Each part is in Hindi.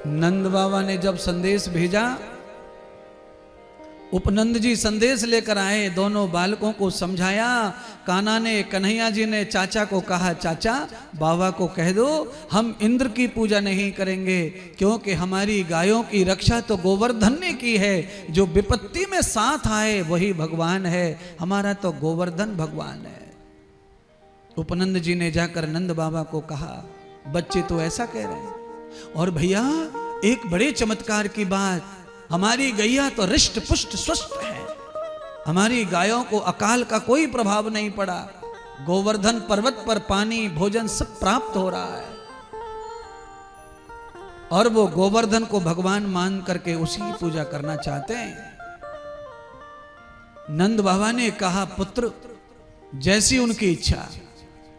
नंद बाबा ने जब संदेश भेजा, उपनंद जी संदेश लेकर आए, दोनों बालकों को समझाया। कान्हा ने, कन्हैया जी ने चाचा को कहा, चाचा बाबा को कह दो हम इंद्र की पूजा नहीं करेंगे, क्योंकि हमारी गायों की रक्षा तो गोवर्धन ने की है। जो विपत्ति में साथ आए वही भगवान है, हमारा तो गोवर्धन भगवान है। उपनंद जी ने जाकर नंद बाबा को कहा, बच्चे तो ऐसा कह रहे हैं, और भैया एक बड़े चमत्कार की बात, हमारी गैया तो रिष्ट पुष्ट स्वस्थ है, हमारी गायों को अकाल का कोई प्रभाव नहीं पड़ा, गोवर्धन पर्वत पर पानी भोजन सब प्राप्त हो रहा है, और वो गोवर्धन को भगवान मान करके उसी की पूजा करना चाहते हैं। नंद बाबा ने कहा, पुत्र जैसी उनकी इच्छा।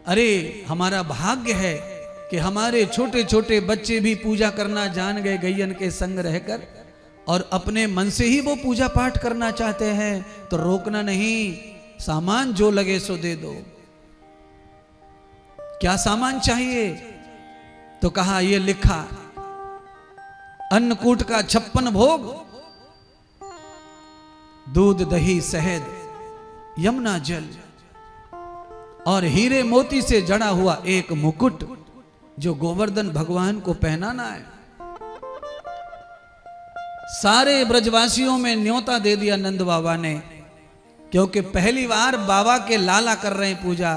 अरे हमारा भाग्य है कि हमारे छोटे छोटे बच्चे भी पूजा करना जान गए गैयन के संग रहकर, और अपने मन से ही वो पूजा पाठ करना चाहते हैं, तो रोकना नहीं, सामान जो लगे सो दे दो। क्या सामान चाहिए? तो कहा, ये लिखा, अन्नकूट का 56 भोग, दूध दही शहद यमुना जल, और हीरे मोती से जड़ा हुआ एक मुकुट जो गोवर्धन भगवान को पहनाना है। सारे ब्रजवासियों में न्योता दे दिया नंद बाबा ने, क्योंकि पहली बार बाबा के लाला कर रहे हैं पूजा।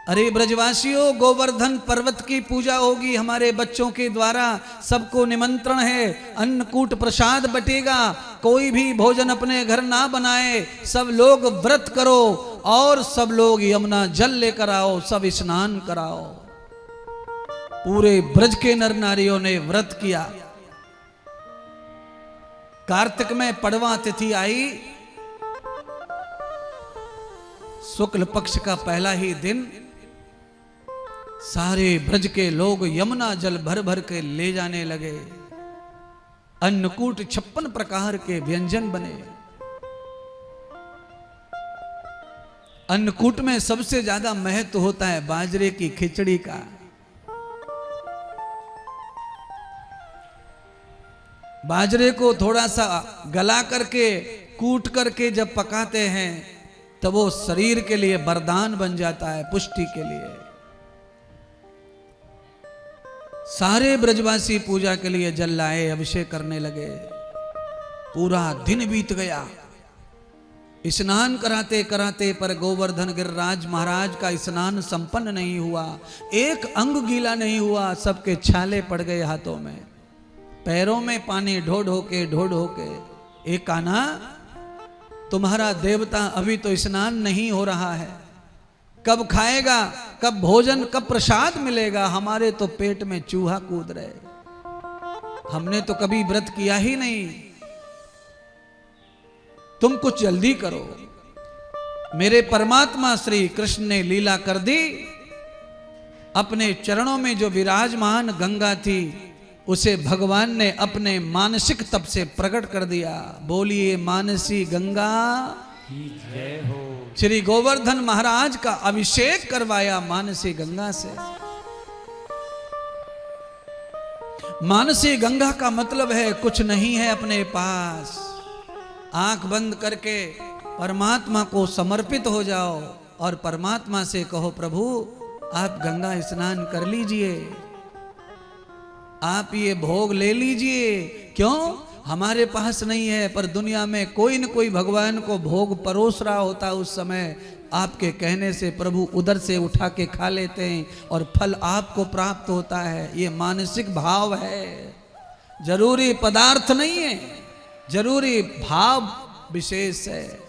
अरे ब्रजवासियों, गोवर्धन पर्वत की पूजा होगी हमारे बच्चों के द्वारा, सबको निमंत्रण है, अन्नकूट प्रसाद बटेगा, कोई भी भोजन अपने घर ना बनाए, सब लोग व्रत करो, और सब लोग यमुना जल लेकर आओ, सब स्नान कराओ। पूरे ब्रज के नर नारियों ने व्रत किया। कार्तिक में पड़वा तिथि आई, शुक्ल पक्ष का पहला ही दिन, सारे ब्रज के लोग यमुना जल भर भर के ले जाने लगे। अन्नकूट 56 प्रकार के व्यंजन बने। अन्नकूट में सबसे ज्यादा महत्व होता है बाजरे की खिचड़ी का। बाजरे को थोड़ा सा गला करके कूट करके जब पकाते हैं तब वो शरीर के लिए वरदान बन जाता है, पुष्टि के लिए। सारे ब्रजवासी पूजा के लिए जल लाए, अभिषेक करने लगे। पूरा दिन बीत गया, स्नान कराते कराते, पर गोवर्धन गिरिराज महाराज का स्नान संपन्न नहीं हुआ, एक अंग गीला नहीं हुआ, सबके छाले पड़ गए हाथों में, पैरों में पानी ढो ढो के। एक कान्हा, तुम्हारा देवता अभी तो स्नान नहीं हो रहा है, कब खाएगा, कब भोजन, कब प्रसाद मिलेगा? हमारे तो पेट में चूहा कूद रहे, हमने तो कभी व्रत किया ही नहीं, तुम कुछ जल्दी करो। मेरे परमात्मा श्री कृष्ण ने लीला कर दी, अपने चरणों में जो विराजमान गंगा थी उसे भगवान ने अपने मानसिक तप से प्रकट कर दिया। बोलिए मानसी गंगा की जय हो। श्री गोवर्धन महाराज का अभिषेक करवाया मानसी गंगा से। मानसी गंगा का मतलब है कुछ नहीं है अपने पास, आंख बंद करके परमात्मा को समर्पित हो जाओ और परमात्मा से कहो, प्रभु आप गंगा स्नान कर लीजिए, आप ये भोग ले लीजिए। क्यों? हमारे पास नहीं है, पर दुनिया में कोई न कोई भगवान को भोग परोस रहा होता है, उस समय आपके कहने से प्रभु उधर से उठा के खा लेते हैं और फल आपको प्राप्त होता है। ये मानसिक भाव है, जरूरी पदार्थ नहीं है, जरूरी भाव विशेष है।